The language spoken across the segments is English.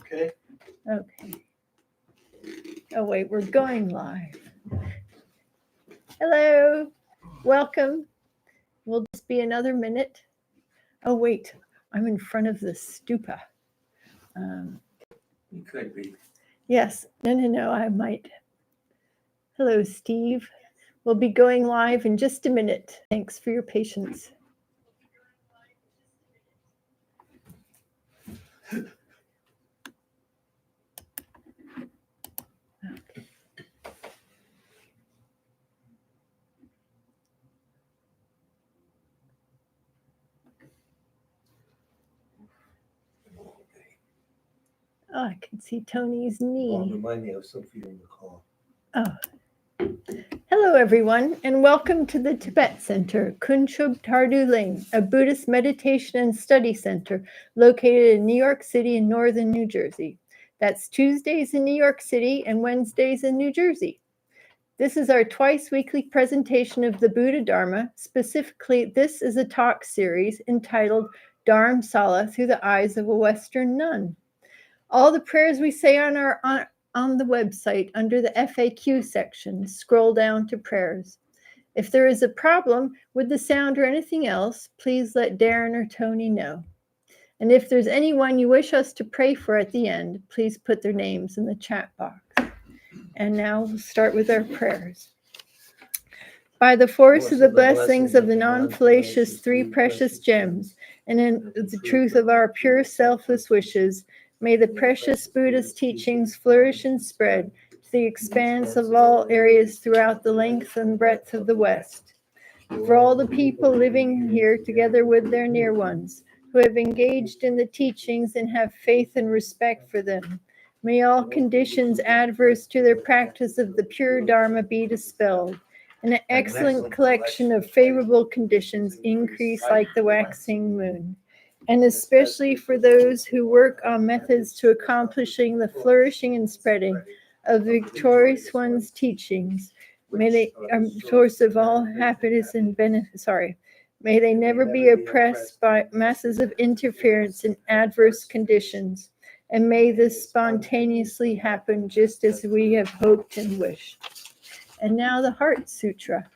Okay. Okay. Oh, wait, we're going live. Hello. Welcome. We'll just be another minute. Oh, wait, I'm in front of the stupa. You could be. Yes. No, I might. Hello, Steve. We'll be going live in just a minute. Thanks for your patience. Oh, I can see Tony's knee. Remind me, I was still feeling the call. Oh. Hello, everyone, and welcome to the Tibet Center, Kunchub Tardu Lane, a Buddhist meditation and study center located in New York City and northern New Jersey. That's Tuesdays in New York City and Wednesdays in New Jersey. This is our twice-weekly presentation of the Buddha Dharma. Specifically, this is a talk series entitled Dharamsala Through the Eyes of a Western Nun. All the prayers we say on the website under the FAQ section, scroll down to prayers. If there is a problem with the sound or anything else, please let Darren or Tony know. And if there's anyone you wish us to pray for at the end, please put their names in the chat box. And now we'll start with our prayers. By the force of the blessings of the non-fallacious three precious gems, and in the truth of our pure selfless wishes, may the precious Buddha's teachings flourish and spread to the expanse of all areas throughout the length and breadth of the West. For all the people living here together with their near ones, who have engaged in the teachings and have faith and respect for them, may all conditions adverse to their practice of the pure Dharma be dispelled, and an excellent collection of favorable conditions increase like the waxing moon. And especially for those who work on methods to accomplishing the flourishing and spreading of the victorious one's teachings, may they, source of all happiness and benefit, may they never be oppressed by masses of interference and adverse conditions, and may this spontaneously happen just as we have hoped and wished. And now the Heart Sutra.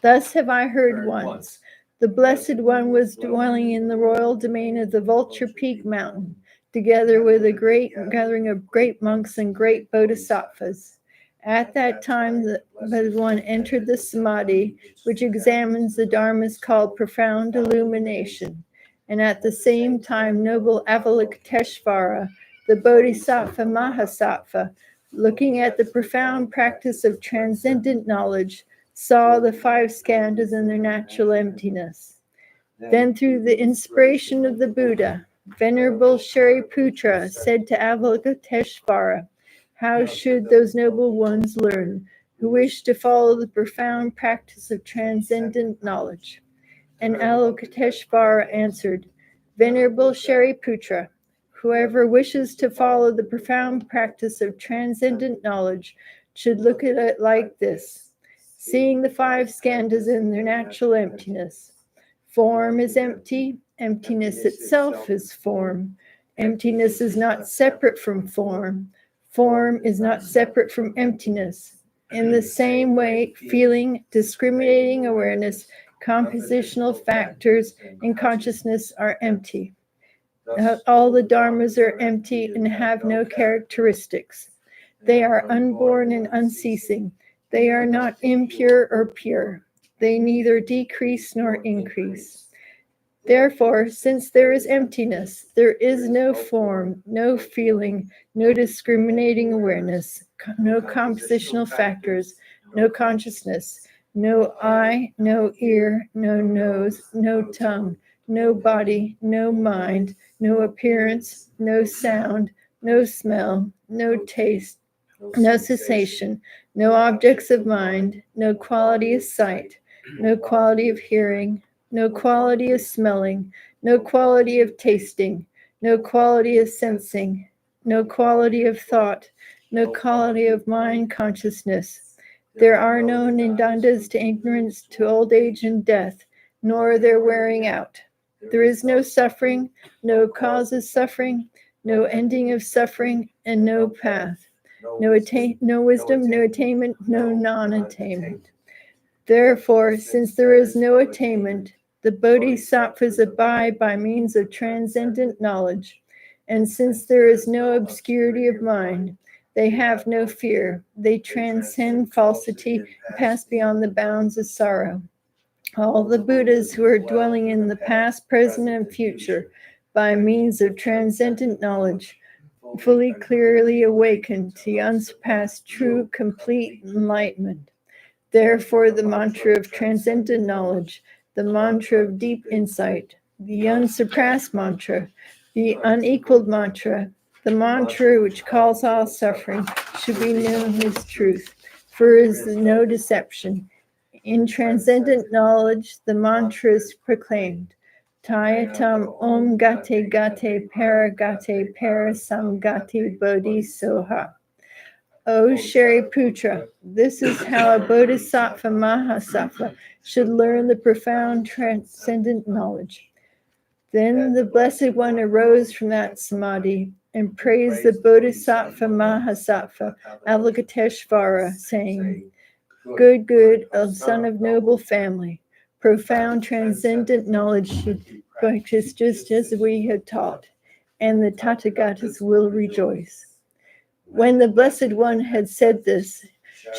Thus have I heard once. The Blessed One was dwelling in the royal domain of the Vulture Peak Mountain, together with a great gathering of great monks and great bodhisattvas. At that time, the Blessed One entered the Samadhi, which examines the Dharmas called profound illumination. And at the same time, noble Avalokiteshvara, the Bodhisattva Mahasattva, looking at the profound practice of transcendent knowledge, saw the five skandhas in their natural emptiness. Then through the inspiration of the Buddha, Venerable Shariputra said to Avalokiteshvara, how should those noble ones learn who wish to follow the profound practice of transcendent knowledge? And Avalokiteshvara answered, Venerable Shariputra, whoever wishes to follow the profound practice of transcendent knowledge should look at it like this. Seeing the five skandhas in their natural emptiness. Form is empty, emptiness itself is form. Emptiness is not separate from form. Form is not separate from emptiness. In the same way, feeling, discriminating awareness, compositional factors, and consciousness are empty. All the dharmas are empty and have no characteristics. They are unborn and unceasing. They are not impure or pure. They neither decrease nor increase. Therefore, since there is emptiness, there is no form, no feeling, no discriminating awareness, no compositional factors, no consciousness, no eye, no ear, no nose, no tongue, no body, no mind, no appearance, no sound, no smell, no taste, no cessation, no objects of mind, no quality of sight, no quality of hearing, no quality of smelling, no quality of tasting, no quality of sensing, no quality of thought, no quality of mind consciousness. There are no nidandas to ignorance, to old age and death, nor their wearing out. There is no suffering, no cause of suffering, no ending of suffering, and no path, no wisdom, no attainment, no non-attainment. Therefore, since there is no attainment, the bodhisattvas abide by means of transcendent knowledge. And since there is no obscurity of mind, they have no fear. They transcend falsity and pass beyond the bounds of sorrow. All the Buddhas who are dwelling in the past, present, and future by means of transcendent knowledge, fully clearly awakened to the unsurpassed true complete enlightenment. Therefore, the mantra of transcendent knowledge, the mantra of deep insight, the unsurpassed mantra, the unequaled mantra, the mantra which calls all suffering, should be known as truth, for there is no deception. In transcendent knowledge, the mantra is proclaimed. Tayatam om gate gate para samgati bodhi soha. O Shariputra, this is how a bodhisattva mahasattva should learn the profound transcendent knowledge. Then the Blessed One arose from that samadhi and praised the bodhisattva mahasattva Avalokiteshvara, saying, Good, O son of noble family, profound transcendent knowledge should practice just as we have taught, and the Tathagatas will rejoice. When the Blessed One had said this,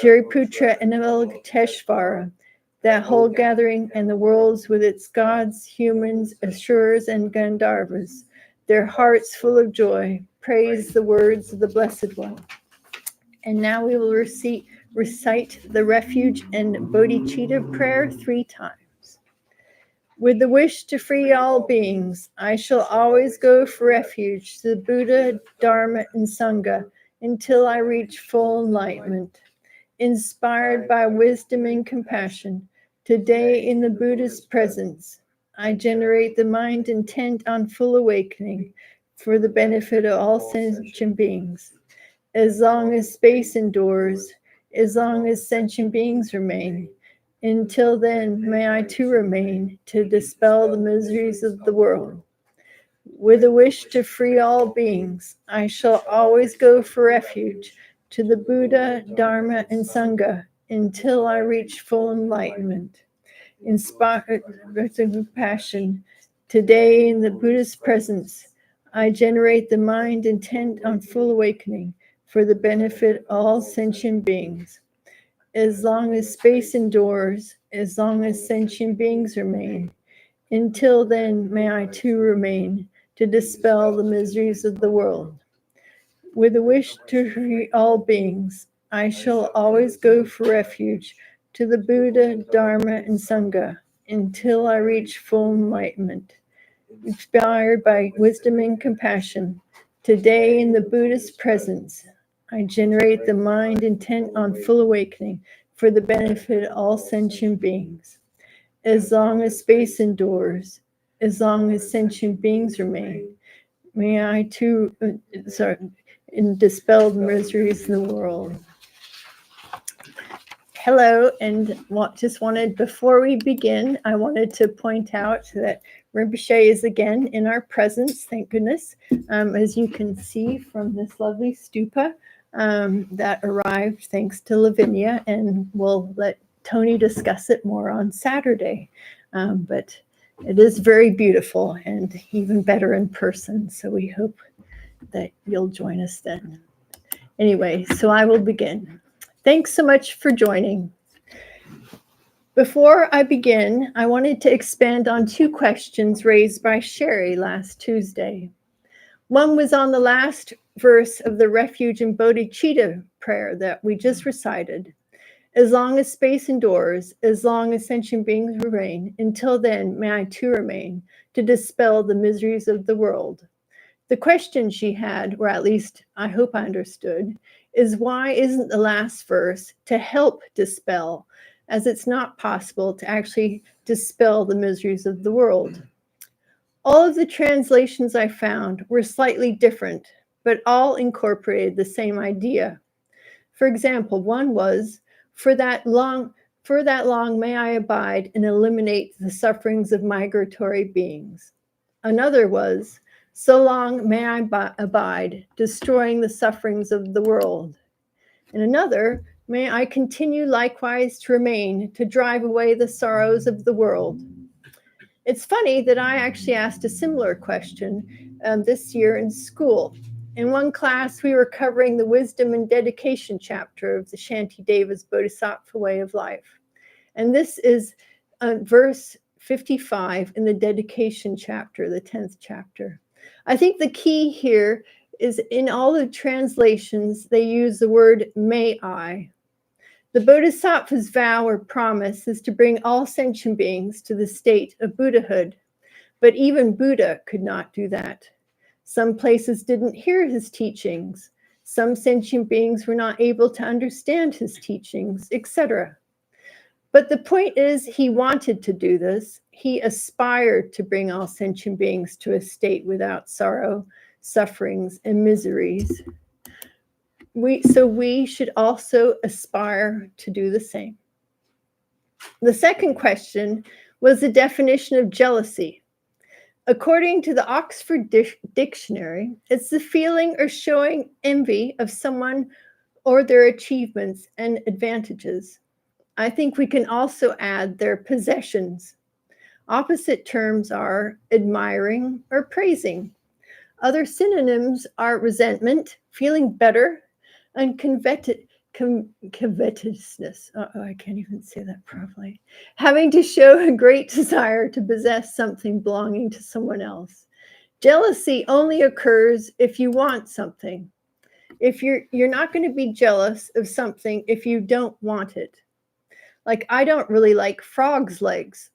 Shariputra and Avalokiteshvara, that whole gathering and the worlds with its gods, humans, asuras, and Gandharvas, their hearts full of joy, praised the words of the Blessed One. And now we will recite the refuge and bodhicitta prayer 3 times. With the wish to free all beings, I shall always go for refuge to the Buddha, Dharma, and Sangha until I reach full enlightenment. Inspired by wisdom and compassion, today in the Buddha's presence, I generate the mind intent on full awakening for the benefit of all sentient beings. As long as space endures, as long as sentient beings remain, until then may I too remain to dispel the miseries of the world. With a wish to free all beings, I shall always go for refuge to the Buddha, Dharma, and Sangha until I reach full enlightenment. Inspired with compassion, today in the Buddha's presence, I generate the mind intent on full awakening for the benefit of all sentient beings. As long as space endures, as long as sentient beings remain, until then may I too remain to dispel the miseries of the world. With a wish to free all beings, I shall always go for refuge to the Buddha, Dharma, and Sangha until I reach full enlightenment. Inspired by wisdom and compassion, today in the Buddha's presence, I generate the mind intent on full awakening for the benefit of all sentient beings. As long as space endures, as long as sentient beings remain, may I too dispel the miseries in the world. Hello, and just wanted, before we begin, I wanted to point out that Rinpoche is again in our presence, thank goodness, as you can see from this lovely stupa that arrived thanks to Lavinia, and we'll let Tony discuss it more on Saturday. But it is very beautiful and even better in person, so we hope that you'll join us then. Anyway, so I will begin. Thanks so much for joining. Before I begin, I wanted to expand on 2 questions raised by Sherry last Tuesday. One was on the last verse of the Refuge and Bodhicitta prayer that we just recited. As long as space endures, as long as sentient beings remain, until then may I too remain to dispel the miseries of the world. The question she had, or at least I hope I understood, is why isn't the last verse to help dispel, as it's not possible to actually dispel the miseries of the world. All of the translations I found were slightly different, but all incorporated the same idea. For example, one was, for that long may I abide and eliminate the sufferings of migratory beings. Another was, So long may I abide, destroying the sufferings of the world. And another, may I continue likewise to remain, to drive away the sorrows of the world. It's funny that I actually asked a similar question this year in school. In one class, we were covering the wisdom and dedication chapter of the Shantideva's Bodhisattva way of life. And this is verse 55 in the dedication chapter, the 10th chapter. I think the key here is in all the translations, they use the word may I. The Bodhisattva's vow or promise is to bring all sentient beings to the state of Buddhahood. But even Buddha could not do that. Some places didn't hear his teachings. Some sentient beings were not able to understand his teachings, etc. But the point is, he wanted to do this. He aspired to bring all sentient beings to a state without sorrow, sufferings, and miseries. So we should also aspire to do the same. The second question was the definition of jealousy. According to the Oxford Dictionary, it's the feeling or showing envy of someone or their achievements and advantages. I think we can also add their possessions. Opposite terms are admiring or praising. Other synonyms are resentment, feeling better, and covetousness. I can't even say that properly. Having to show a great desire to possess something belonging to someone else. Jealousy only occurs if you want something. If you're not going to be jealous of something if you don't want it. Like, I don't really like frogs' legs.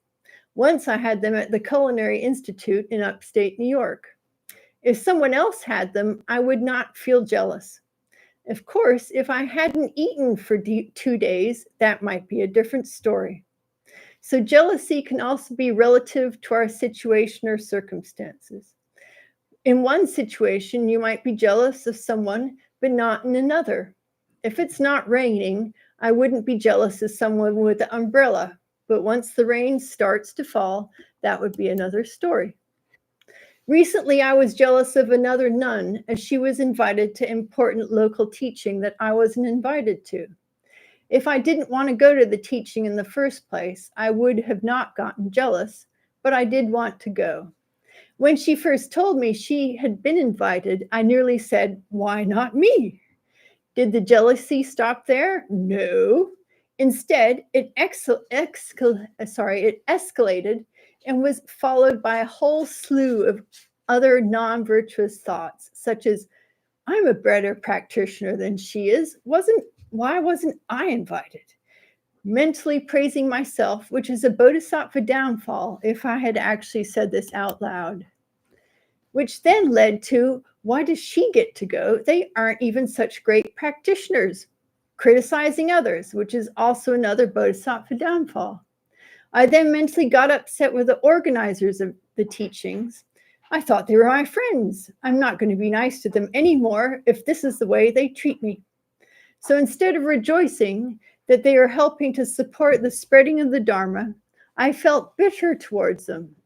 Once I had them at the Culinary Institute in upstate New York. If someone else had them, I would not feel jealous. Of course, if I hadn't eaten for 2 days, that might be a different story. So jealousy can also be relative to our situation or circumstances. In one situation, you might be jealous of someone, but not in another. If it's not raining, I wouldn't be jealous of someone with an umbrella, but once the rain starts to fall, that would be another story. Recently, I was jealous of another nun as she was invited to important local teaching that I wasn't invited to. If I didn't want to go to the teaching in the first place, I would have not gotten jealous, but I did want to go. When she first told me she had been invited, I nearly said, "Why not me?" Did the jealousy stop there? No. Instead, it escalated and was followed by a whole slew of other non-virtuous thoughts, such as, I'm a better practitioner than she is. Why wasn't I invited? Mentally praising myself, which is a bodhisattva downfall if I had actually said this out loud. Which then led to, why does she get to go? They aren't even such great practitioners. Criticizing others, which is also another bodhisattva downfall. I then mentally got upset with the organizers of the teachings. I thought they were my friends. I'm not going to be nice to them anymore if this is the way they treat me. So instead of rejoicing that they are helping to support the spreading of the Dharma, I felt bitter towards them.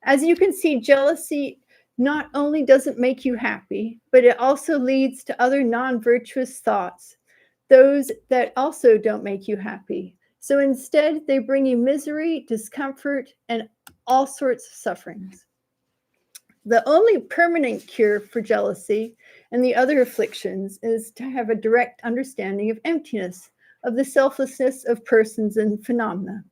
As you can see, jealousy not only doesn't make you happy, but it also leads to other non-virtuous thoughts, those that also don't make you happy. So instead, they bring you misery, discomfort, and all sorts of sufferings. The only permanent cure for jealousy and the other afflictions is to have a direct understanding of emptiness, of the selflessness of persons and phenomena.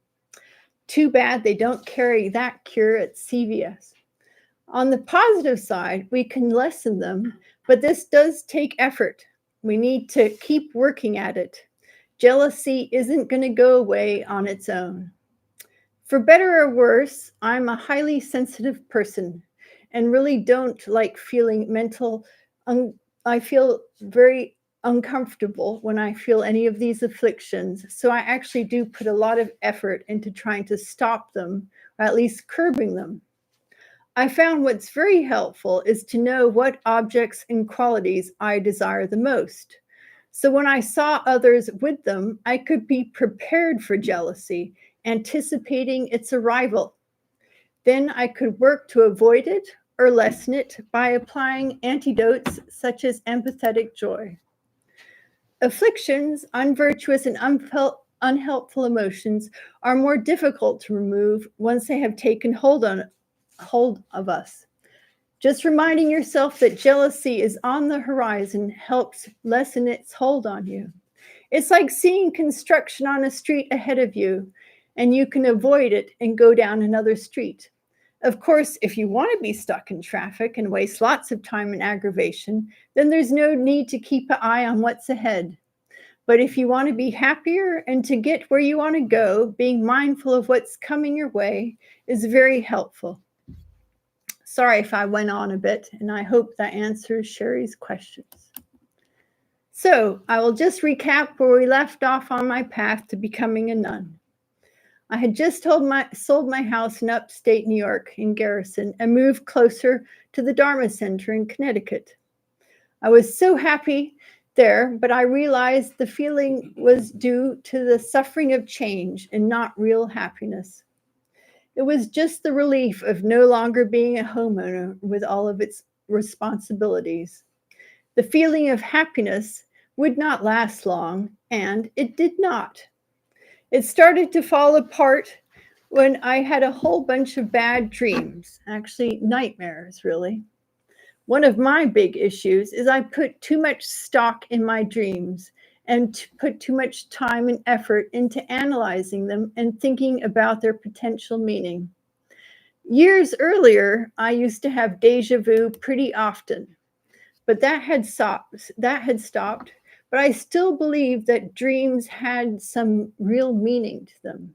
Too bad they don't carry that cure at CVS. On the positive side, we can lessen them, but this does take effort. We need to keep working at it. Jealousy isn't going to go away on its own. For better or worse, I'm a highly sensitive person and really don't like feeling I feel very uncomfortable when I feel any of these afflictions. So I actually do put a lot of effort into trying to stop them, or at least curbing them. I found what's very helpful is to know what objects and qualities I desire the most. So when I saw others with them, I could be prepared for jealousy, anticipating its arrival. Then I could work to avoid it or lessen it by applying antidotes such as empathetic joy. Afflictions, unvirtuous and unhelpful emotions are more difficult to remove once they have taken hold of us. Just reminding yourself that jealousy is on the horizon helps lessen its hold on you. It's like seeing construction on a street ahead of you, and you can avoid it and go down another street. Of course, if you want to be stuck in traffic and waste lots of time in aggravation, then there's no need to keep an eye on what's ahead. But if you want to be happier and to get where you want to go, being mindful of what's coming your way is very helpful. Sorry if I went on a bit, and I hope that answers Sherry's questions. So I will just recap where we left off on my path to becoming a nun. I had just sold my house in upstate New York in Garrison and moved closer to the Dharma Center in Connecticut. I was so happy there, but I realized the feeling was due to the suffering of change and not real happiness. It was just the relief of no longer being a homeowner with all of its responsibilities. The feeling of happiness would not last long, and it did not. It started to fall apart when I had a whole bunch of bad dreams, actually nightmares, really. One of my big issues is I put too much stock in my dreams and put too much time and effort into analyzing them and thinking about their potential meaning. Years earlier, I used to have deja vu pretty often, but that had stopped. But I still believed that dreams had some real meaning to them.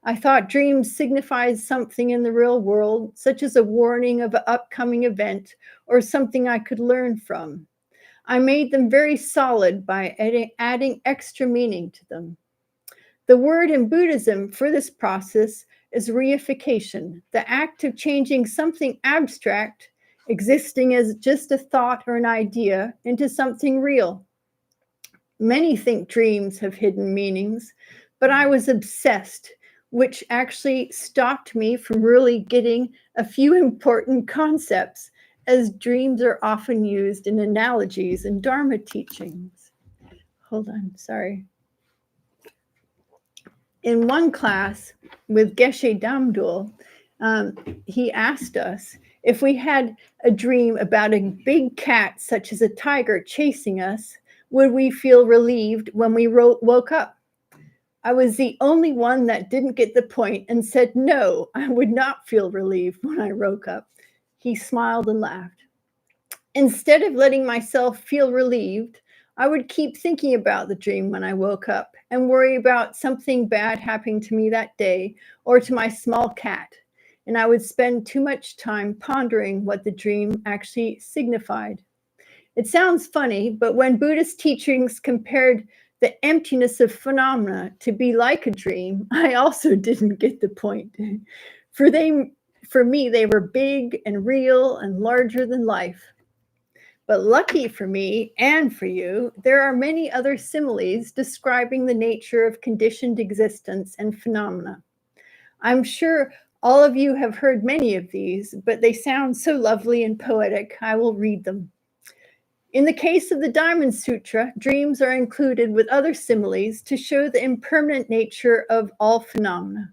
I thought dreams signified something in the real world, such as a warning of an upcoming event or something I could learn from. I made them very solid by adding extra meaning to them. The word in Buddhism for this process is reification, the act of changing something abstract, existing as just a thought or an idea, into something real. Many think dreams have hidden meanings, but I was obsessed, which actually stopped me from really getting a few important concepts, as dreams are often used in analogies and Dharma teachings. Hold on, sorry. In one class with Geshe Damdul, he asked us if we had a dream about a big cat, such as a tiger, chasing us, would we feel relieved when we woke up? I was the only one that didn't get the point and said, no, I would not feel relieved when I woke up. He smiled and laughed. Instead of letting myself feel relieved, I would keep thinking about the dream when I woke up and worry about something bad happening to me that day or to my small cat. And I would spend too much time pondering what the dream actually signified. It sounds funny, but when Buddhist teachings compared the emptiness of phenomena to be like a dream, I also didn't get the point. For me, they were big and real and larger than life. But lucky for me and for you, there are many other similes describing the nature of conditioned existence and phenomena. I'm sure all of you have heard many of these, but they sound so lovely and poetic, I will read them. In the case of the Diamond Sutra, dreams are included with other similes to show the impermanent nature of all phenomena.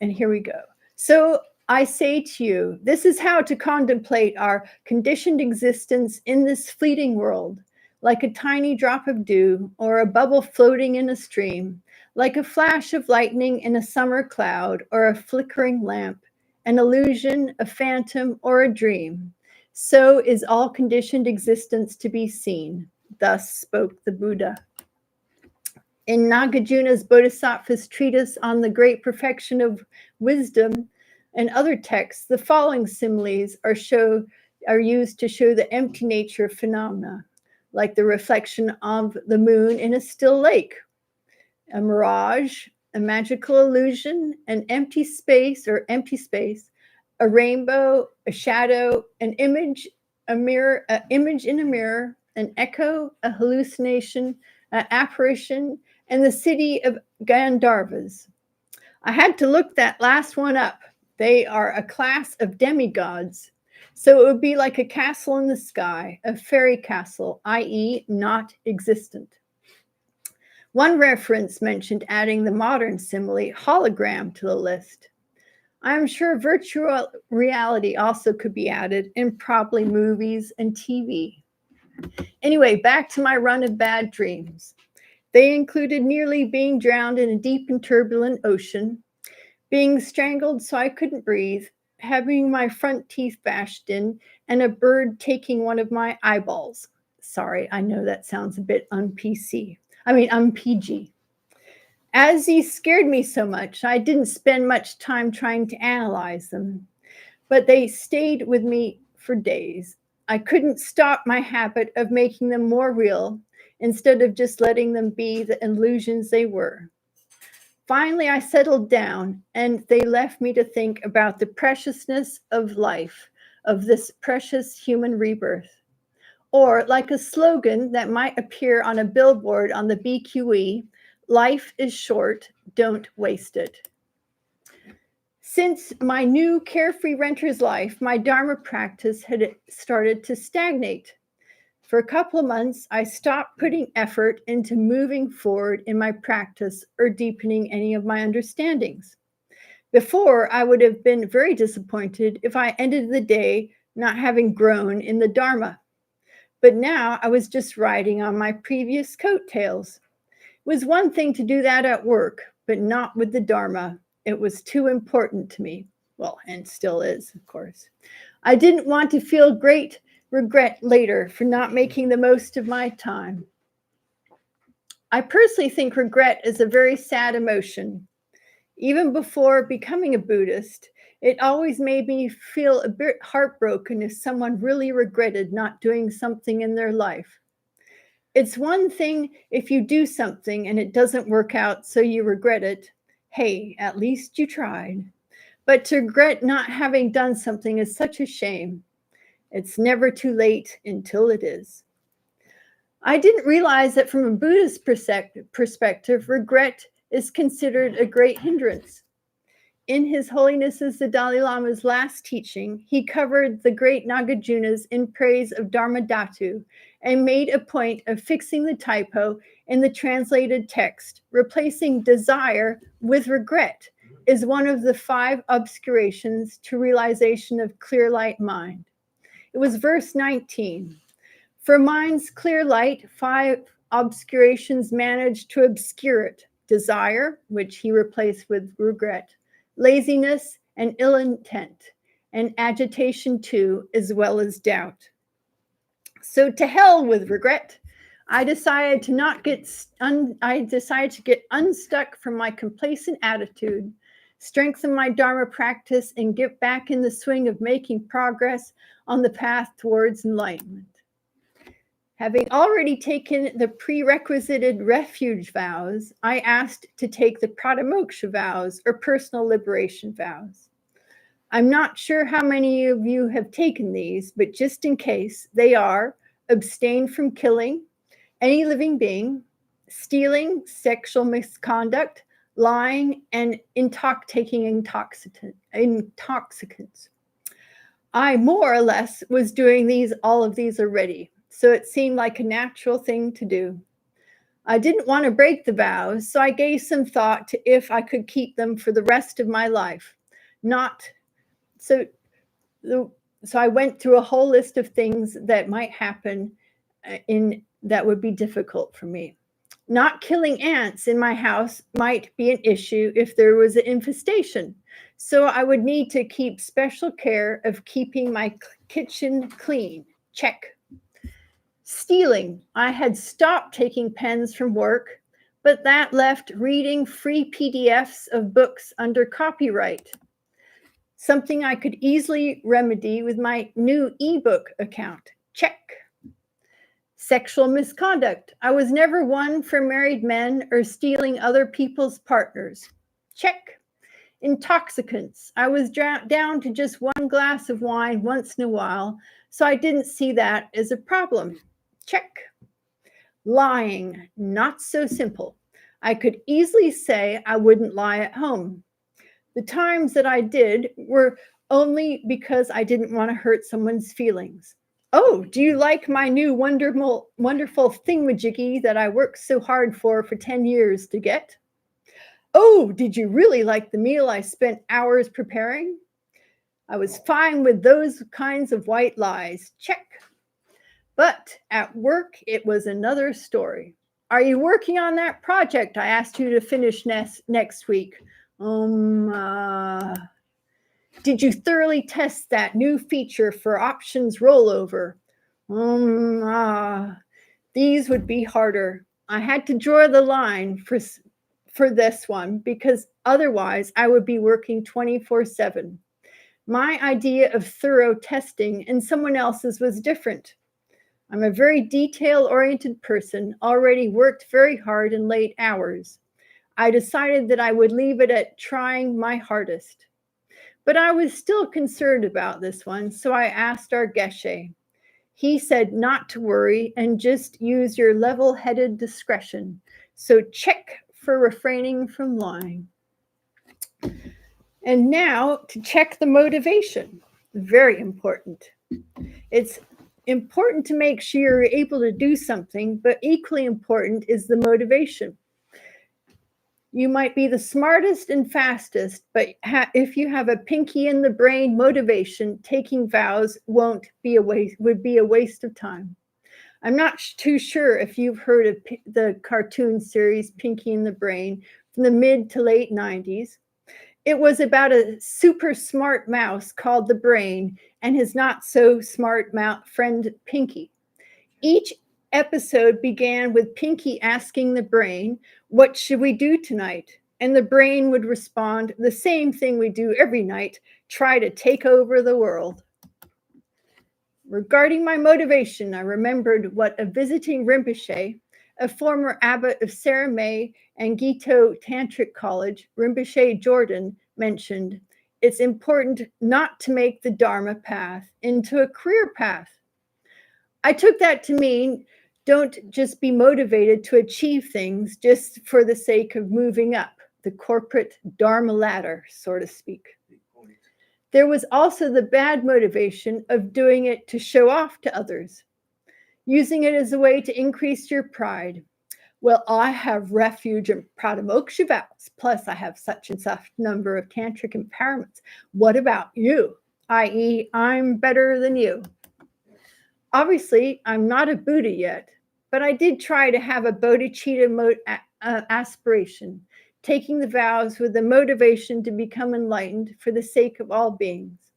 And here we go. So I say to you, this is how to contemplate our conditioned existence in this fleeting world, like a tiny drop of dew or a bubble floating in a stream, like a flash of lightning in a summer cloud or a flickering lamp, an illusion, a phantom, or a dream. So is all conditioned existence to be seen. Thus spoke the Buddha. In Nagarjuna's Bodhisattva's treatise on the great perfection of wisdom and other texts, the following similes are used to show the empty nature of phenomena, like the reflection of the moon in a still lake, a mirage, a magical illusion, an empty space, a rainbow, a shadow, an image, a mirror, an image in a mirror, an echo, a hallucination, an apparition, and the city of Gandharvas. I had to look that last one up. They are a class of demigods So it would be like a castle in the sky, a fairy castle, i.e., not existent. One reference mentioned adding the modern simile, hologram, to the list. I'm sure virtual reality also could be added, and probably movies and TV. Anyway, back to my run of bad dreams. They included nearly being drowned in a deep and turbulent ocean, being strangled so I couldn't breathe, having my front teeth bashed in, and a bird taking one of my eyeballs. Sorry, I know that sounds a bit un-PG. As these scared me so much, I didn't spend much time trying to analyze them, but they stayed with me for days. I couldn't stop my habit of making them more real instead of just letting them be the illusions they were. Finally, I settled down, and they left me to think about the preciousness of life, of this precious human rebirth. Or, like a slogan that might appear on a billboard on the BQE, life is short, don't waste it. Since my new carefree renter's life, my Dharma practice had started to stagnate. For a couple of months, I stopped putting effort into moving forward in my practice or deepening any of my understandings. Before, I would have been very disappointed if I ended the day not having grown in the Dharma. But now I was just riding on my previous coattails. It was one thing to do that at work, but not with the Dharma. It was too important to me. Well, and still is, of course. I didn't want to feel great regret later for not making the most of my time. I personally think regret is a very sad emotion. Even before becoming a Buddhist, it always made me feel a bit heartbroken if someone really regretted not doing something in their life. It's one thing if you do something and it doesn't work out, so you regret it. Hey, at least you tried. But to regret not having done something is such a shame. It's never too late until it is. I didn't realize that from a Buddhist perspective, regret is considered a great hindrance. In His Holiness the Dalai Lama's last teaching, he covered the great Nagajunas in praise of Dharmadhatu and made a point of fixing the typo in the translated text. Replacing desire with regret is one of the 5 obscurations to realization of clear light mind. It was verse 19. For mind's clear light, 5 obscurations managed to obscure it. Desire, which he replaced with regret, laziness and ill intent, and agitation too, as well as doubt. So to hell with regret. I decided to get unstuck from my complacent attitude, strengthen my Dharma practice, and get back in the swing of making progress on the path towards enlightenment. Having already taken the prerequisited refuge vows, I asked to take the Pratamoksha vows, or personal liberation vows. I'm not sure how many of you have taken these, but just in case, they are: abstain from killing any living being, stealing, sexual misconduct, lying, and taking intoxicants. I more or less was doing all of these already, so it seemed like a natural thing to do. I didn't want to break the vows, so I gave some thought to if I could keep them for the rest of my life. So I went through a whole list of things that might happen that would be difficult for me. Not killing ants in my house might be an issue if there was an infestation, so I would need to keep special care of keeping my kitchen clean. Check. Stealing. I had stopped taking pens from work, but that left reading free PDFs of books under copyright, something I could easily remedy with my new ebook account. Check. Sexual misconduct. I was never one for married men or stealing other people's partners. Check. Intoxicants. I was down to just 1 glass of wine once in a while, so I didn't see that as a problem. Check. Lying. Not so simple. I could easily say I wouldn't lie at home. The times that I did were only because I didn't want to hurt someone's feelings. Oh, do you like my new wonderful thingamajiggy that I worked so hard for 10 years to get? Oh, did you really like the meal I spent hours preparing? I was fine with those kinds of white lies. Check. But at work, it was another story. Are you working on that project I asked you to finish next week? Did you thoroughly test that new feature for options rollover? These would be harder. I had to draw the line for this one because otherwise I would be working 24/7. My idea of thorough testing and someone else's was different. I'm a very detail-oriented person, already worked very hard in late hours. I decided that I would leave it at trying my hardest. But I was still concerned about this one, so I asked our Geshe. He said not to worry and just use your level-headed discretion. So check for refraining from lying. And now to check the motivation. Very important. It's important to make sure you're able to do something, but equally important is the motivation. You might be the smartest and fastest, but if you have a pinky in the brain motivation, taking vows would be a waste of time. I'm not too sure if you've heard of the cartoon series Pinky in the Brain from the mid to late 90s. It was about a super smart mouse called the Brain and his not so smart friend Pinky. Each episode began with Pinky asking the Brain, "What should we do tonight?" And the Brain would respond, "The same thing we do every night, try to take over the world." Regarding my motivation, I remembered what a visiting Rinpoche, a former abbot of Saramay and Gito Tantric College, Rinpoche Jordan, mentioned. It's important not to make the Dharma path into a career path. I took that to mean don't just be motivated to achieve things just for the sake of moving up the corporate Dharma ladder, so to speak. There was also the bad motivation of doing it to show off to others, using it as a way to increase your pride. Well, I have refuge and Pradamoksha vows, plus I have such and such number of tantric empowerments. What about you? i.e., I'm better than you. Obviously, I'm not a Buddha yet, but I did try to have a bodhicitta aspiration, taking the vows with the motivation to become enlightened for the sake of all beings.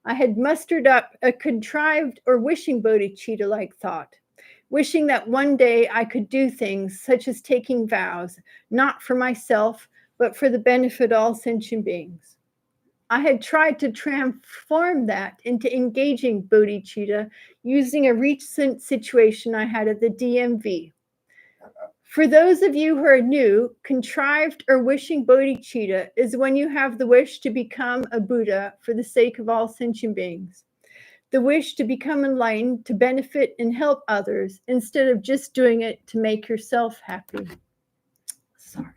I had mustered up a contrived or wishing bodhicitta-like thought, wishing that one day I could do things such as taking vows, not for myself, but for the benefit of all sentient beings. I had tried to transform that into engaging bodhicitta using a recent situation I had at the DMV. For those of you who are new, contrived or wishing bodhicitta is when you have the wish to become a Buddha for the sake of all sentient beings. The wish to become enlightened, to benefit and help others, instead of just doing it to make yourself happy. Sorry.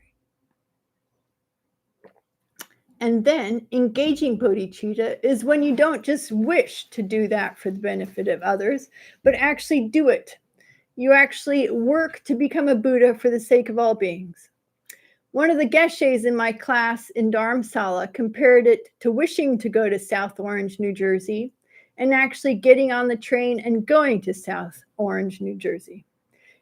And then engaging bodhicitta is when you don't just wish to do that for the benefit of others, but actually do it. You actually work to become a Buddha for the sake of all beings. One of the geshes in my class in Dharamsala compared it to wishing to go to South Orange, New Jersey, and actually getting on the train and going to South Orange, New Jersey.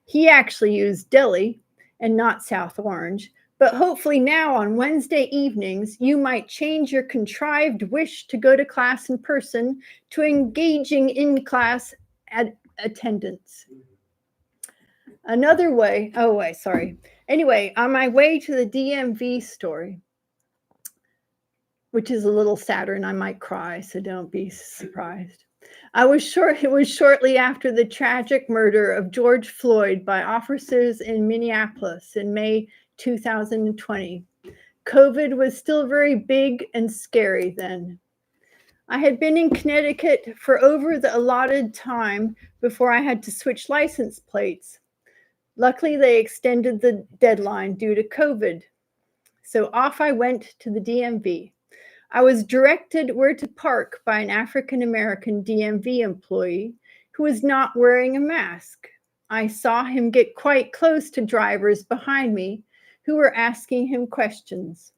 He actually used Delhi and not South Orange, but hopefully now on Wednesday evenings, you might change your contrived wish to go to class in person to engaging in class attendance. Another way, Anyway, on my way to the DMV story, which is a little sadder and I might cry, so don't be surprised. It was shortly after the tragic murder of George Floyd by officers in Minneapolis in May 2020. COVID was still very big and scary then. I had been in Connecticut for over the allotted time before I had to switch license plates. Luckily, they extended the deadline due to COVID. So off I went to the DMV. I was directed where to park by an African American DMV employee who was not wearing a mask. I saw him get quite close to drivers behind me who were asking him questions.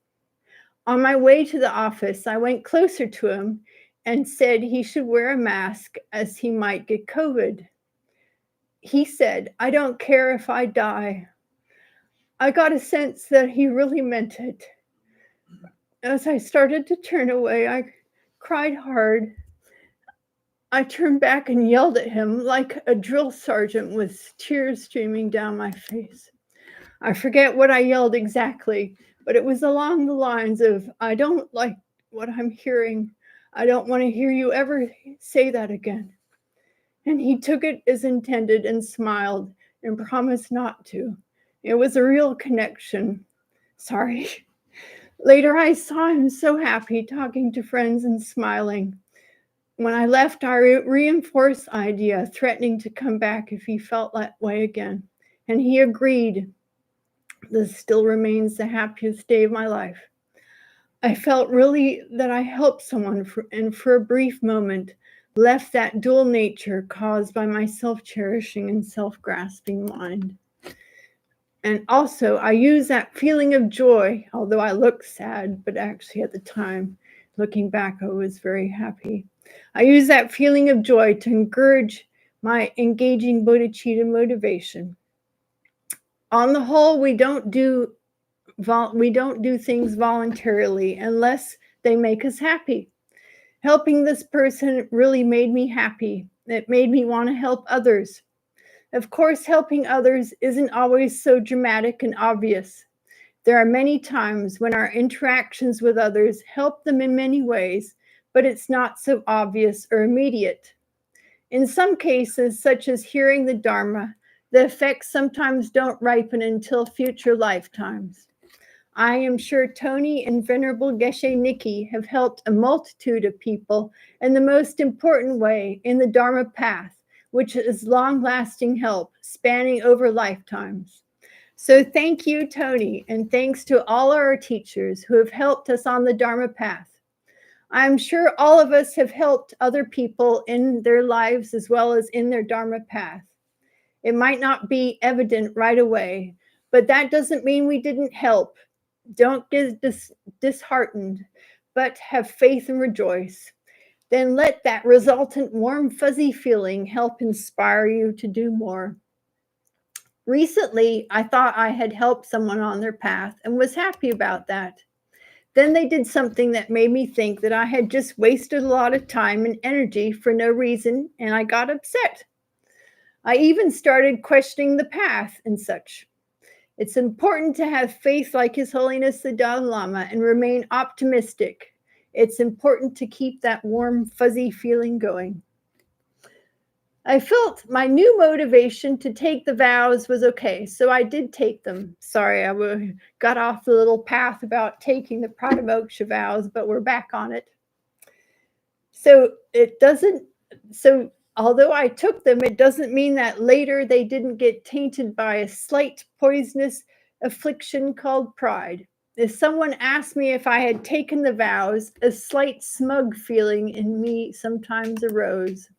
On my way to the office, I went closer to him and said he should wear a mask as he might get COVID. He said, "I don't care if I die." I got a sense that he really meant it. As I started to turn away, I cried hard. I turned back and yelled at him like a drill sergeant with tears streaming down my face. I forget what I yelled exactly, but it was along the lines of, "I don't like what I'm hearing. I don't want to hear you ever say that again." And he took it as intended and smiled and promised not to. It was a real connection. Sorry. Later, I saw him so happy, talking to friends and smiling. When I left, I reinforced the idea, threatening to come back if he felt that way again. And he agreed. This still remains the happiest day of my life. I felt really that I helped someone and for a brief moment left that dual nature caused by my self-cherishing and self-grasping mind. And also, I use that feeling of joy, although I looked sad, but actually at the time, looking back, I was very happy. I use that feeling of joy to encourage my engaging bodhicitta motivation. On the whole, we don't do things voluntarily unless they make us happy. Helping this person really made me happy. It made me want to help others. Of course, helping others isn't always so dramatic and obvious. There are many times when our interactions with others help them in many ways, but it's not so obvious or immediate. In some cases, such as hearing the Dharma, the effects sometimes don't ripen until future lifetimes. I am sure Tony and Venerable Geshe Nikki have helped a multitude of people in the most important way in the Dharma path, which is long-lasting help spanning over lifetimes. So thank you, Tony, and thanks to all our teachers who have helped us on the Dharma path. I'm sure all of us have helped other people in their lives as well as in their Dharma path. It might not be evident right away, but that doesn't mean we didn't help. Don't get disheartened, but have faith and rejoice. Then let that resultant warm, fuzzy feeling help inspire you to do more. Recently, I thought I had helped someone on their path and was happy about that. Then they did something that made me think that I had just wasted a lot of time and energy for no reason, and I got upset. I even started questioning the path and such. It's important to have faith like His Holiness the Dalai Lama and remain optimistic. It's important to keep that warm, fuzzy feeling going. I felt my new motivation to take the vows was okay, so I did take them. Sorry, I got off the little path about taking the Pratimoksha vows, but we're back on it. Although I took them, it doesn't mean that later they didn't get tainted by a slight poisonous affliction called pride. If someone asked me if I had taken the vows, a slight smug feeling in me sometimes arose.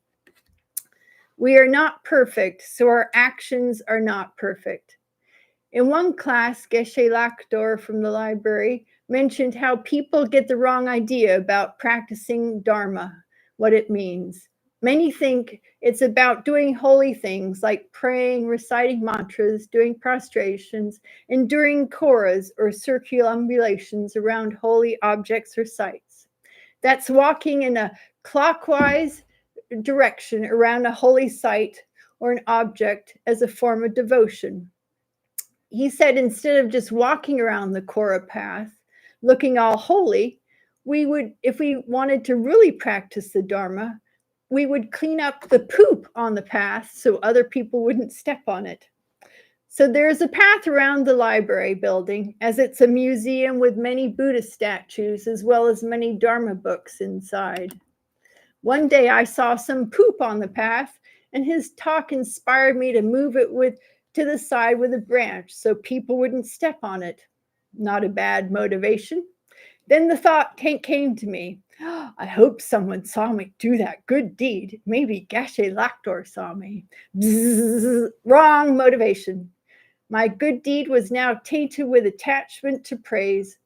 We are not perfect, so our actions are not perfect. In one class, Geshe Lakdor from the library mentioned how people get the wrong idea about practicing Dharma, what it means. Many think it's about doing holy things like praying, reciting mantras, doing prostrations, enduring koras or circumambulations around holy objects or sites. That's walking in a clockwise direction around a holy site or an object as a form of devotion. He said instead of just walking around the Kora path, looking all holy, we would, if we wanted to really practice the Dharma, we would clean up the poop on the path so other people wouldn't step on it. So there's a path around the library building, as it's a museum with many Buddhist statues as well as many Dharma books inside. One day I saw some poop on the path, and his talk inspired me to move it to the side with a branch so people wouldn't step on it. Not a bad motivation. Then the thought came to me, I hope someone saw me do that good deed. Maybe Geshe Laktor saw me. Bzzz, wrong motivation. My good deed was now tainted with attachment to praise.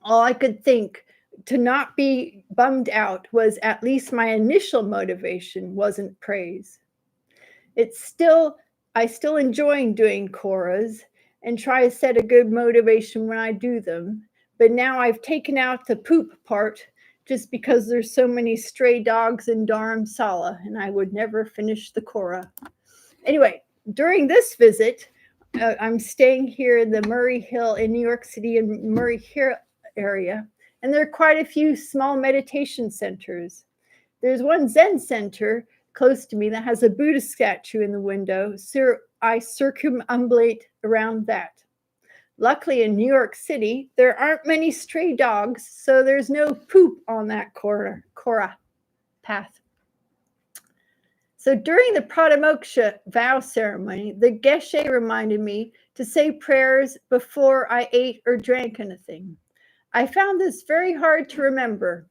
All I could think to not be bummed out was at least my initial motivation wasn't praise. I still enjoy doing choras and try to set a good motivation when I do them. But now I've taken out the poop part just because there's so many stray dogs in Dharamsala and I would never finish the chora. Anyway, during this visit, I'm staying here in the Murray Hill in New York City in Murray Hill area, and there are quite a few small meditation centers. There's one Zen center close to me that has a Buddhist statue in the window, so I circumambulate around that. Luckily, in New York City, there aren't many stray dogs, so there's no poop on that Kora path. So during the Pradamoksha vow ceremony, the Geshe reminded me to say prayers before I ate or drank anything. I found this very hard to remember.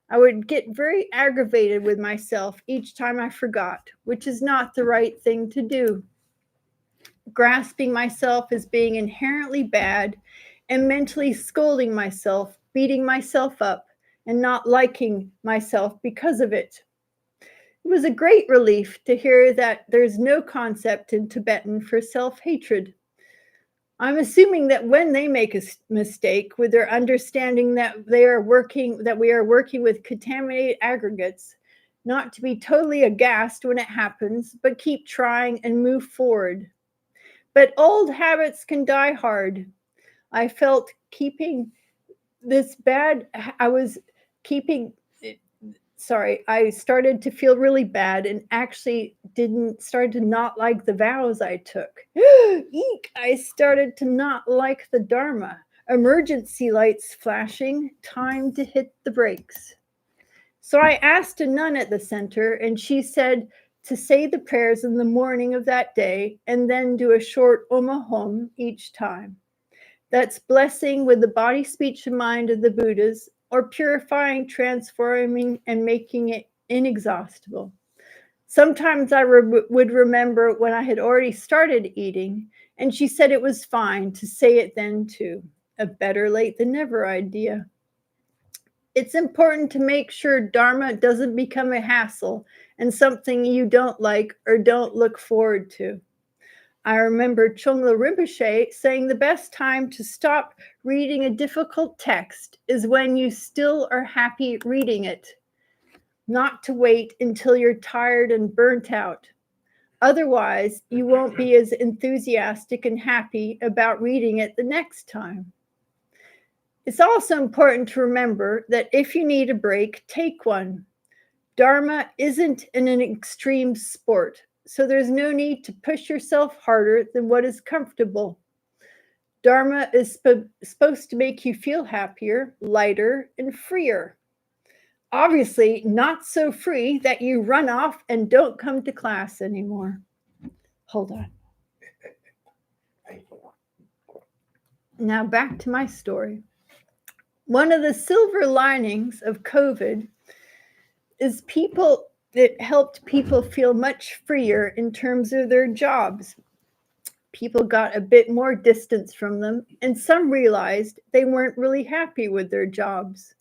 I would get very aggravated with myself each time I forgot, which is not the right thing to do. Grasping myself as being inherently bad and mentally scolding myself, beating myself up, and not liking myself because of it. It was a great relief to hear that there's no concept in Tibetan for self-hatred. I'm assuming that when they make a mistake with their understanding that we are working with contaminated aggregates, not to be totally aghast when it happens, but keep trying and move forward. But old habits can die hard. I felt I started to feel really bad and actually started to not like the vows I took. Eek! I started to not like the Dharma. Emergency lights flashing, time to hit the brakes. So I asked a nun at the center, and she said to say the prayers in the morning of that day and then do a short Om each time. That's blessing with the body, speech, and mind of the Buddhas, or purifying, transforming, and making it inexhaustible. Sometimes I would remember when I had already started eating, and she said it was fine to say it then too. A better late than never idea. It's important to make sure Dharma doesn't become a hassle and something you don't like or don't look forward to. I remember Chongla Rinpoche saying the best time to stop reading a difficult text is when you still are happy reading it, not to wait until you're tired and burnt out. Otherwise, you won't be as enthusiastic and happy about reading it the next time. It's also important to remember that if you need a break, take one. Dharma isn't an extreme sport, so there's no need to push yourself harder than what is comfortable. Dharma is supposed to make you feel happier, lighter, and freer. Obviously, not so free that you run off and don't come to class anymore. Hold on. Now back to my story. One of the silver linings of COVID is it helped people feel much freer in terms of their jobs. People got a bit more distance from them, and some realized they weren't really happy with their jobs,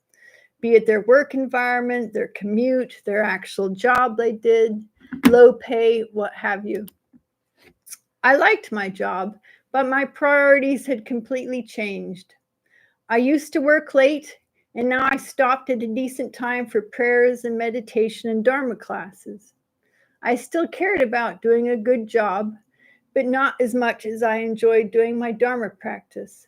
be it their work environment, their commute, their actual job they did, low pay, what have you. I liked my job, but my priorities had completely changed. I used to work late, and now I stopped at a decent time for prayers and meditation and Dharma classes. I still cared about doing a good job, but not as much as I enjoyed doing my Dharma practice.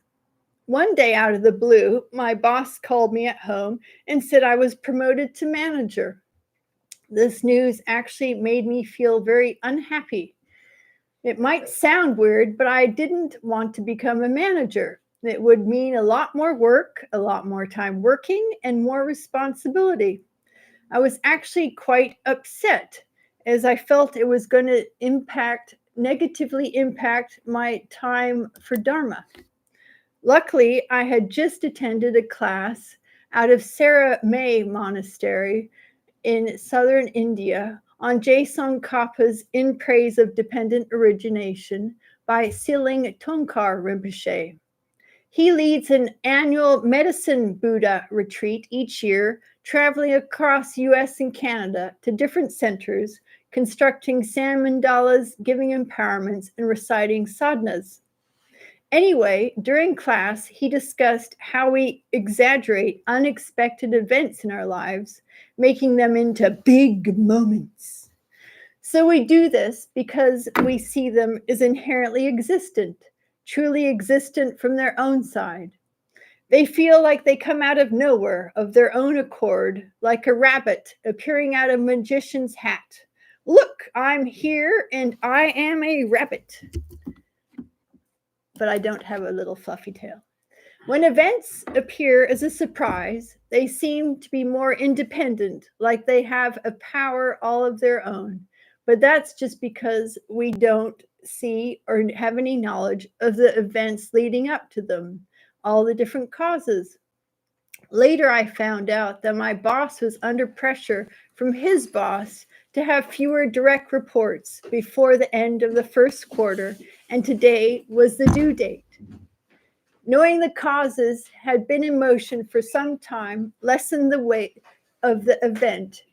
One day out of the blue, my boss called me at home and said I was promoted to manager. This news actually made me feel very unhappy. It might sound weird, but I didn't want to become a manager. It would mean a lot more work, a lot more time working, and more responsibility. I was actually quite upset as I felt it was going to negatively impact my time for Dharma. Luckily, I had just attended a class out of Sarah May Monastery in southern India on Jason Kappa's In Praise of Dependent Origination by Siling Tongkar Rinpoche. He leads an annual Medicine Buddha retreat each year, traveling across US and Canada to different centers, constructing sand mandalas, giving empowerments, and reciting sadhanas. Anyway, during class, he discussed how we exaggerate unexpected events in our lives, making them into big moments. So we do this because we see them as inherently existent, truly existent from their own side. They feel like they come out of nowhere of their own accord, like a rabbit appearing out of a magician's hat. Look, I'm here and I am a rabbit. But I don't have a little fluffy tail. When events appear as a surprise, they seem to be more independent, like they have a power all of their own. But that's just because we don't see or have any knowledge of the events leading up to them, all the different causes. Later, I found out that my boss was under pressure from his boss to have fewer direct reports before the end of the first quarter, and today was the due date. Knowing the causes had been in motion for some time lessened the weight of the event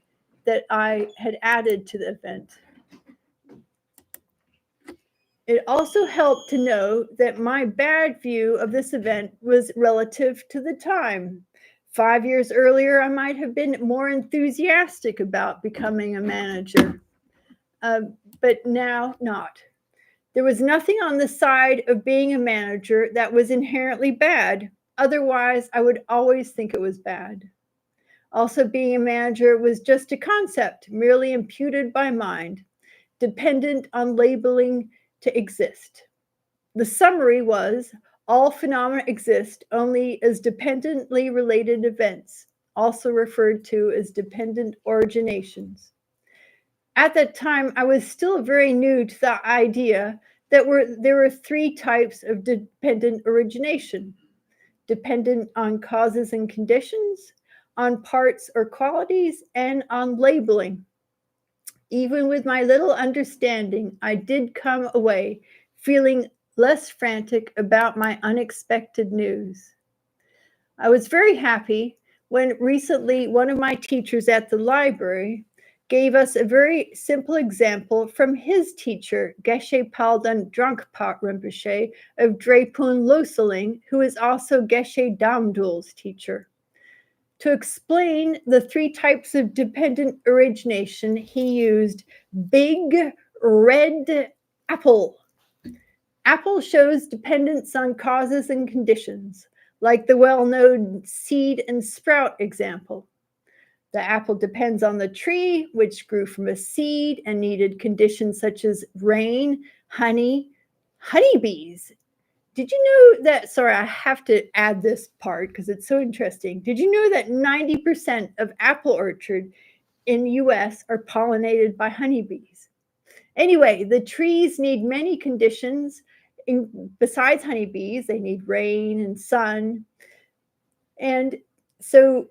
that I had added to the event. It also helped to know that my bad view of this event was relative to the time. 5 years earlier, I might have been more enthusiastic about becoming a manager, but now not. There was nothing on the side of being a manager that was inherently bad. Otherwise, I would always think it was bad. Also, being a manager was just a concept, merely imputed by mind, dependent on labeling to exist. The summary was, all phenomena exist only as dependently related events, also referred to as dependent originations. At that time, I was still very new to the idea that there were three types of dependent origination: dependent on causes and conditions, on parts or qualities, and on labeling. Even with my little understanding, I did come away feeling less frantic about my unexpected news. I was very happy when recently one of my teachers at the library gave us a very simple example from his teacher, Geshe Palden Drangpa Rinpoche of Drepun Losaling, who is also Geshe Damdul's teacher. To explain the three types of dependent origination, he used big red apple. Apple shows dependence on causes and conditions, like the well-known seed and sprout example. The apple depends on the tree, which grew from a seed and needed conditions such as rain, honey, honeybees. Did you know that, sorry, I have to add this part because it's so interesting. Did you know that 90% of apple orchards in the US are pollinated by honeybees? Anyway, the trees need many conditions. Besides honeybees, they need rain and sun. And so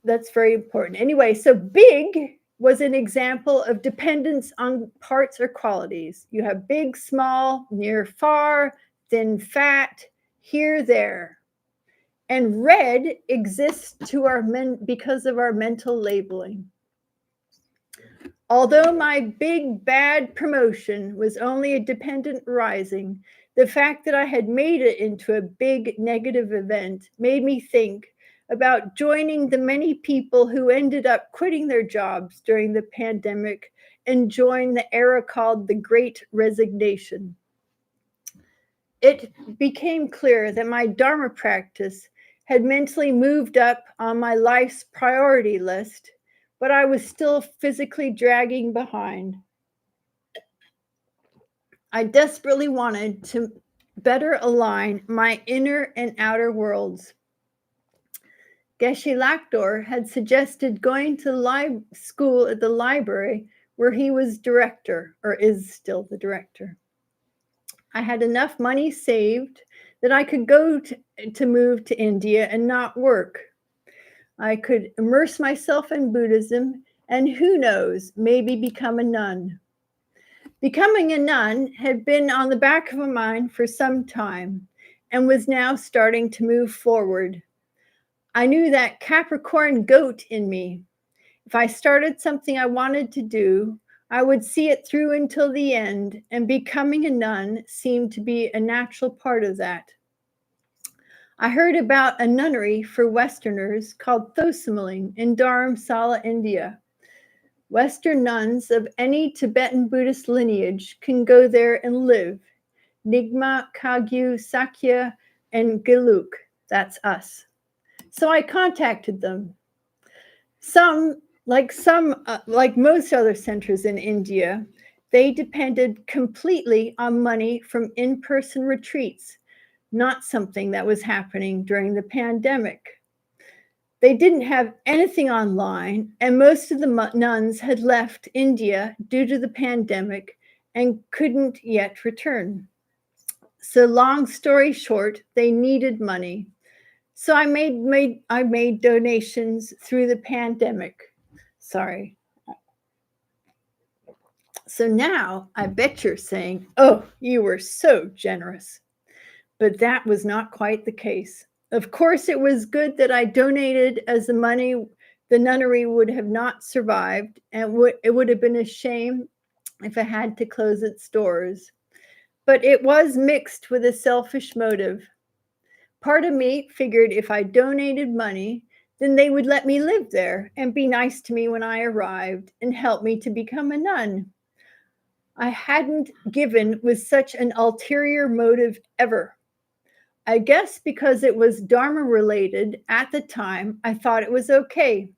that's very important. Anyway, so big was an example of dependence on parts or qualities. You have big, small, near, far, thin, fat, here, there. And red exists because of our mental labeling. Although my big bad promotion was only a dependent rising, the fact that I had made it into a big negative event made me think about joining the many people who ended up quitting their jobs during the pandemic and joined the era called the Great Resignation. It became clear that my Dharma practice had mentally moved up on my life's priority list, but I was still physically dragging behind. I desperately wanted to better align my inner and outer worlds. Geshe Lakdor had suggested going to school at the library where he was director, or is still the director. I had enough money saved that I could go to move to India and not work. I could immerse myself in Buddhism and who knows, maybe become a nun. Becoming a nun had been on the back of my mind for some time and was now starting to move forward. I knew that Capricorn goat in me. If I started something I wanted to do, I would see it through until the end, and becoming a nun seemed to be a natural part of that. I heard about a nunnery for Westerners called Thosameling in Dharamsala, India. Western nuns of any Tibetan Buddhist lineage can go there and live. Nyingma, Kagyu, Sakya, and Geluk, that's us. So I contacted them. Like most other centers in India, they depended completely on money from in-person retreats, not something that was happening during the pandemic. They didn't have anything online, and most of the nuns had left India due to the pandemic and couldn't yet return. So long story short, they needed money. So I made donations through the pandemic. Sorry. So now I bet you're saying, oh, you were so generous. But that was not quite the case. Of course, it was good that I donated, as the nunnery would have not survived, and it would have been a shame if it had to close its doors. But it was mixed with a selfish motive. Part of me figured if I donated money, then they would let me live there and be nice to me when I arrived and help me to become a nun. I hadn't given with such an ulterior motive ever. I guess because it was Dharma related at the time, I thought it was okay.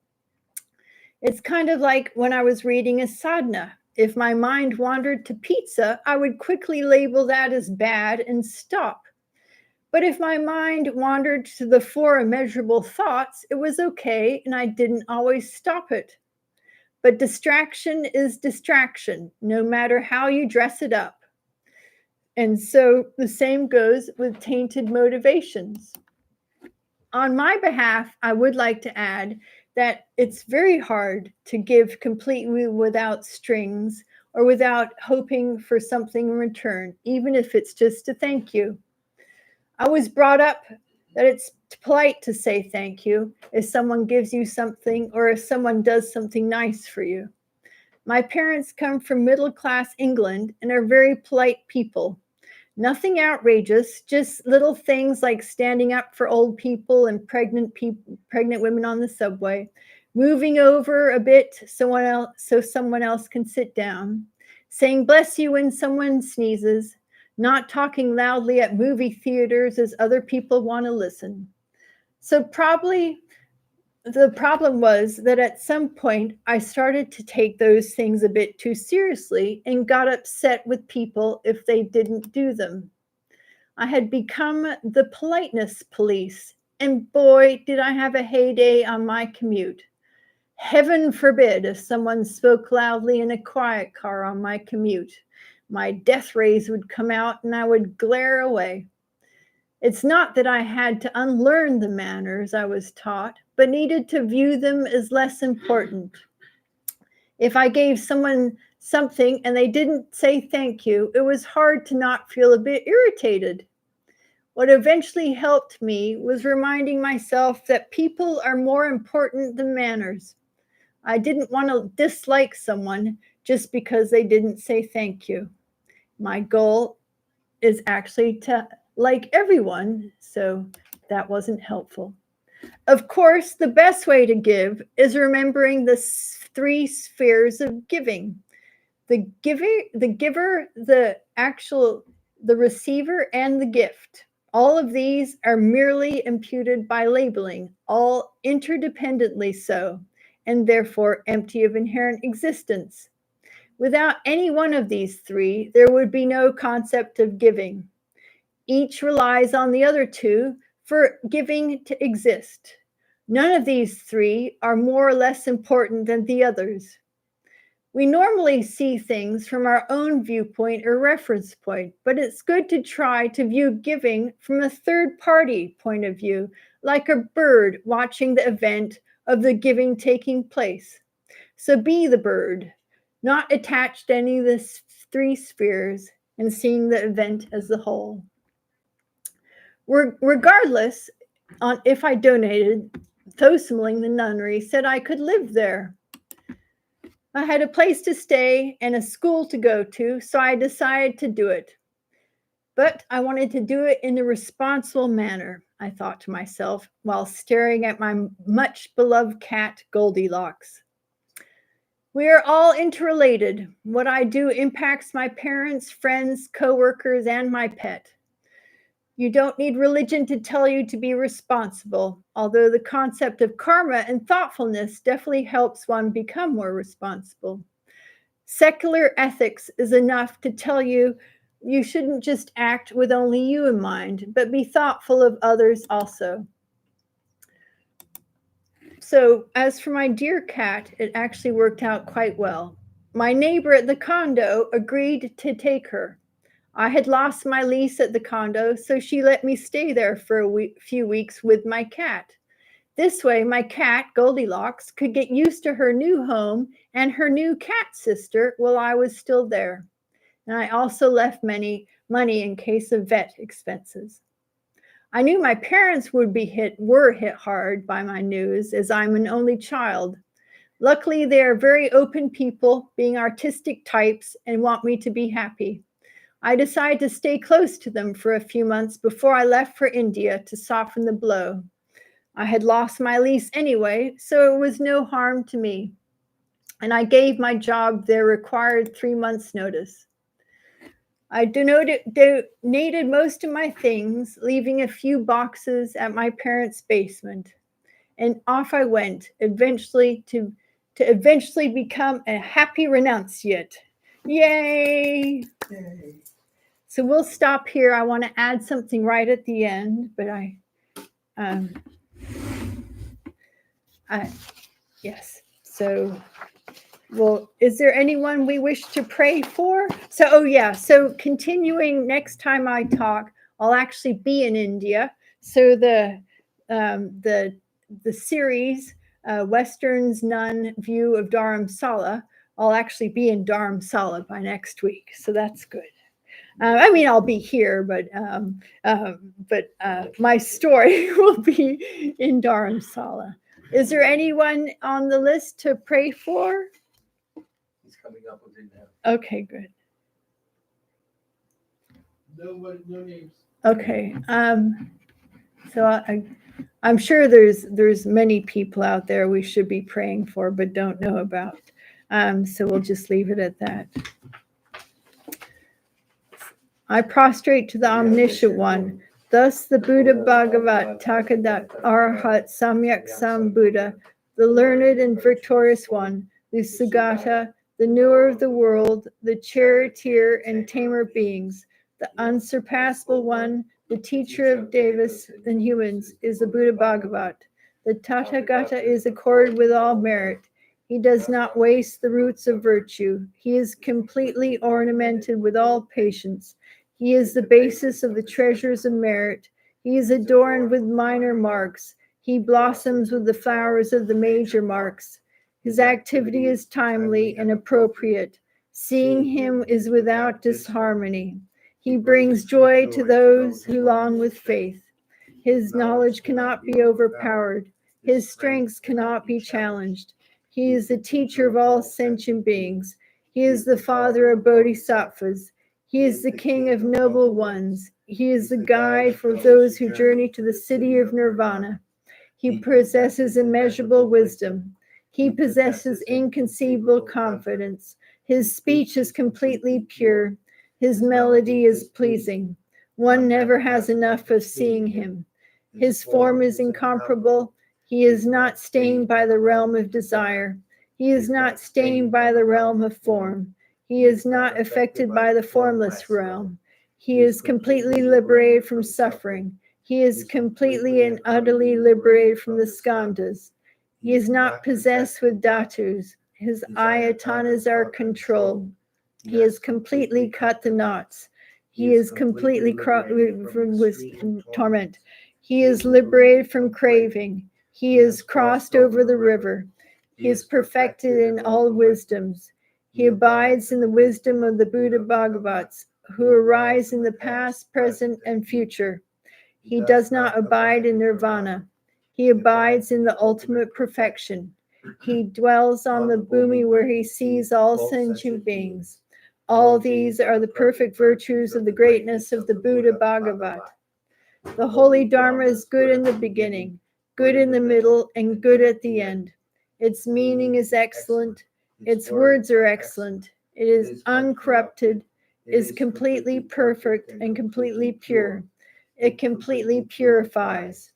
It's kind of like when I was reading a sadhana. If my mind wandered to pizza, I would quickly label that as bad and stop. But if my mind wandered to the four immeasurable thoughts, it was okay, and I didn't always stop it. But distraction is distraction, no matter how you dress it up. And so the same goes with tainted motivations. On my behalf, I would like to add that it's very hard to give completely without strings or without hoping for something in return, even if it's just a thank you. I was brought up that it's polite to say thank you if someone gives you something or if someone does something nice for you. My parents come from middle-class England and are very polite people. Nothing outrageous, just little things like standing up for old people and pregnant women on the subway, moving over a bit so someone else can sit down, saying bless you when someone sneezes, not talking loudly at movie theaters as other people want to listen. So probably the problem was that at some point I started to take those things a bit too seriously and got upset with people if they didn't do them. I had become the politeness police, and boy, did I have a heyday on my commute. Heaven forbid if someone spoke loudly in a quiet car on my commute. My death rays would come out and I would glare away. It's not that I had to unlearn the manners I was taught, but needed to view them as less important. If I gave someone something and they didn't say thank you, it was hard to not feel a bit irritated. What eventually helped me was reminding myself that people are more important than manners. I didn't want to dislike someone just because they didn't say thank you. My goal is actually to like everyone, so that wasn't helpful. Of course, the best way to give is remembering the three spheres of giving. The giver, the receiver, and the gift. All of these are merely imputed by labeling, all interdependently so, and therefore empty of inherent existence. Without any one of these three, there would be no concept of giving. Each relies on the other two for giving to exist. None of these three are more or less important than the others. We normally see things from our own viewpoint or reference point, but it's good to try to view giving from a third-party point of view, like a bird watching the event of the giving taking place. So be the bird, not attached to any of the three spheres, and seeing the event as the whole. Regardless, if I donated, Thosamling, the nunnery, said I could live there. I had a place to stay and a school to go to, so I decided to do it. But I wanted to do it in a responsible manner, I thought to myself, while staring at my much beloved cat, Goldilocks. We are all interrelated. What I do impacts my parents, friends, coworkers, and my pet. You don't need religion to tell you to be responsible, although the concept of karma and thoughtfulness definitely helps one become more responsible. Secular ethics is enough to tell you you shouldn't just act with only you in mind, but be thoughtful of others also. So, as for my dear cat, it actually worked out quite well. My neighbor at the condo agreed to take her. I had lost my lease at the condo, so she let me stay there for a few weeks with my cat. This way, my cat, Goldilocks, could get used to her new home and her new cat sister while I was still there. And I also left money in case of vet expenses. I knew my parents were hit hard by my news, as I'm an only child. Luckily, they are very open people, being artistic types, and want me to be happy. I decided to stay close to them for a few months before I left for India to soften the blow. I had lost my lease anyway, so it was no harm to me. And I gave my job their required 3 months' notice. I donated most of my things, leaving a few boxes at my parents' basement. And off I went, eventually to become a happy renunciate. Yay! Yay. So we'll stop here. I want to add something right at the end, but yes. So, well, is there anyone we wish to pray for? So continuing next time I talk, I'll actually be in India. So the series, Western's Nun View of Dharamsala, I'll actually be in Dharamsala by next week. So that's good. I'll be here, but my story will be in Dharamsala. Is there anyone on the list to pray for? He's coming up with it now. Okay, good. No names. Okay. So I'm sure there's many people out there we should be praying for, but don't know about. So we'll just leave it at that. I prostrate to the Omniscient One. Thus the Buddha Bhagavat Takadat Arahat Samyak Sambuddha, the learned and victorious one, the Sugata, the knower of the world, the charioteer and tamer beings, the unsurpassable one, the teacher of devas and humans, is the Buddha Bhagavat. The Tathagata is accorded with all merit. He does not waste the roots of virtue. He is completely ornamented with all patience. He is the basis of the treasures of merit. He is adorned with minor marks. He blossoms with the flowers of the major marks. His activity is timely and appropriate. Seeing him is without disharmony. He brings joy to those who long with faith. His knowledge cannot be overpowered. His strengths cannot be challenged. He is the teacher of all sentient beings. He is the father of bodhisattvas. He is the king of noble ones. He is the guide for those who journey to the city of nirvana. He possesses immeasurable wisdom. He possesses inconceivable confidence. His speech is completely pure. His melody is pleasing. One never has enough of seeing him. His form is incomparable. He is not stained by the realm of desire. He is not stained by the realm of form. He is not affected by the formless realm. He is completely liberated from suffering. He is completely and utterly liberated from the skandhas. He is not possessed with dhatus. His ayatanas are controlled. He has completely cut the knots. He is completely from torment. He is liberated from craving. He is crossed over the river. He is perfected in all wisdoms. He abides in the wisdom of the Buddha Bhagavats, who arise in the past, present, and future. He does not abide in nirvana. He abides in the ultimate perfection. He dwells on the bhumi where he sees all sentient beings. All these are the perfect virtues of the greatness of the Buddha Bhagavat. The holy Dharma is good in the beginning, good in the middle, and good at the end. Its meaning is excellent. Its words are excellent. It is uncorrupted, is completely perfect, and completely pure. It completely purifies.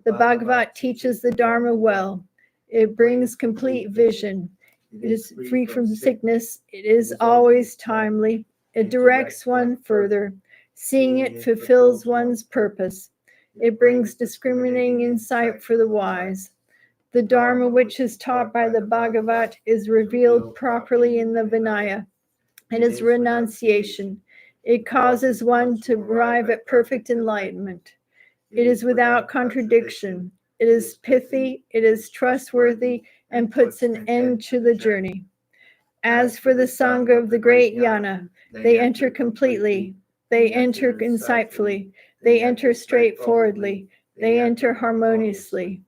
The Bhagavat teaches the Dharma well. It brings complete vision. It is free from sickness. It is always timely. It directs one further. Seeing it fulfills one's purpose. It brings discriminating insight for the wise. The Dharma which is taught by the Bhagavat is revealed properly in the Vinaya. It is renunciation. It causes one to arrive at perfect enlightenment. It is without contradiction. It is pithy. It is trustworthy and puts an end to the journey. As for the Sangha of the great Yana, they enter completely. They enter insightfully. They enter straightforwardly. They enter harmoniously.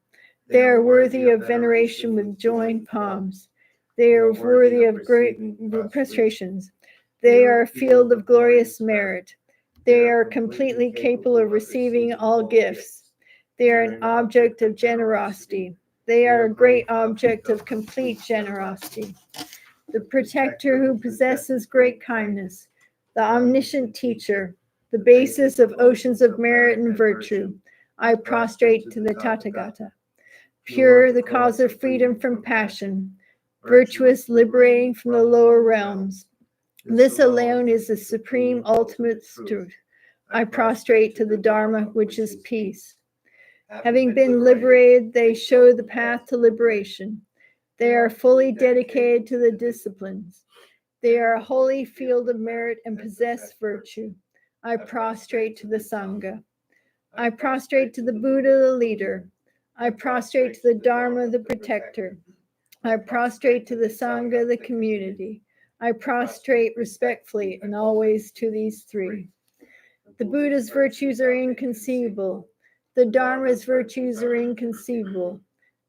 They are worthy of veneration with joined palms. They are worthy of great prostrations. They are a field of glorious merit. They are completely capable of receiving all gifts. They are an object of generosity. They are a great object of complete generosity. The protector who possesses great kindness, the omniscient teacher, the basis of oceans of merit and virtue, I prostrate to the Tathagata. Pure, the cause of freedom from passion, virtuous, liberating from the lower realms. This alone is the supreme ultimate truth. I prostrate to the Dharma, which is peace. Having been liberated, they show the path to liberation. They are fully dedicated to the disciplines. They are a holy field of merit and possess virtue. I prostrate to the Sangha. I prostrate to the Buddha, the leader. I prostrate to the Dharma, the protector. I prostrate to the Sangha, the community. I prostrate respectfully and always to these three. The Buddha's virtues are inconceivable. The Dharma's virtues are inconceivable.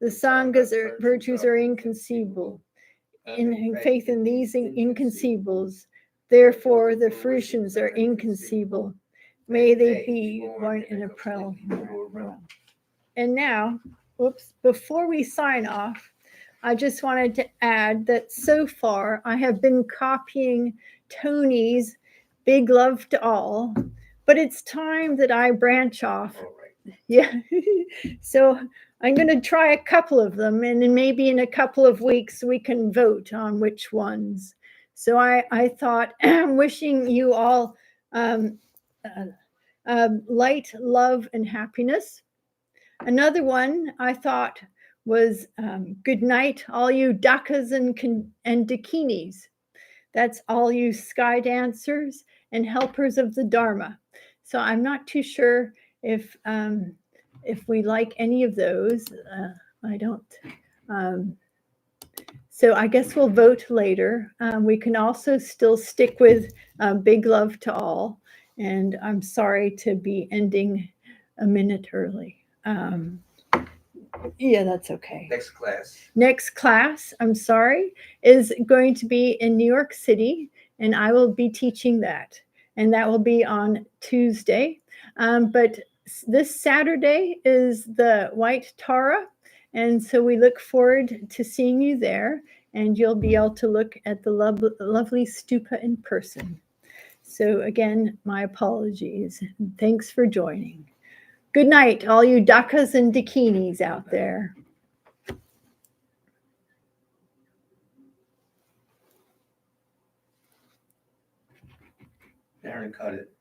The Sangha's virtues are inconceivable. In faith in these inconceivables, therefore the fruitions are inconceivable. May they be one in a pearl. And now, before we sign off, I just wanted to add that so far I have been copying Tony's Big Love to All, but it's time that I branch off. Yeah. So I'm going to try a couple of them, and then maybe in a couple of weeks we can vote on which ones. So I thought, wishing you all light, love, and happiness. Another one I thought was good night, all you dakas and dakinis. That's all you sky dancers and helpers of the Dharma. So I'm not too sure if we like any of those. I don't. So I guess we'll vote later. We can also still stick with big love to all. And I'm sorry to be ending a minute early. Yeah, that's okay. Next class, I'm sorry, is going to be in New York City, and I will be teaching that. And that will be on Tuesday. But this Saturday is the White Tara, and so we look forward to seeing you there, and you'll be able to look at the lovely stupa in person. So again, my apologies. Thanks for joining. Good night, all you dakas and dakinis out there. Aaron cut it.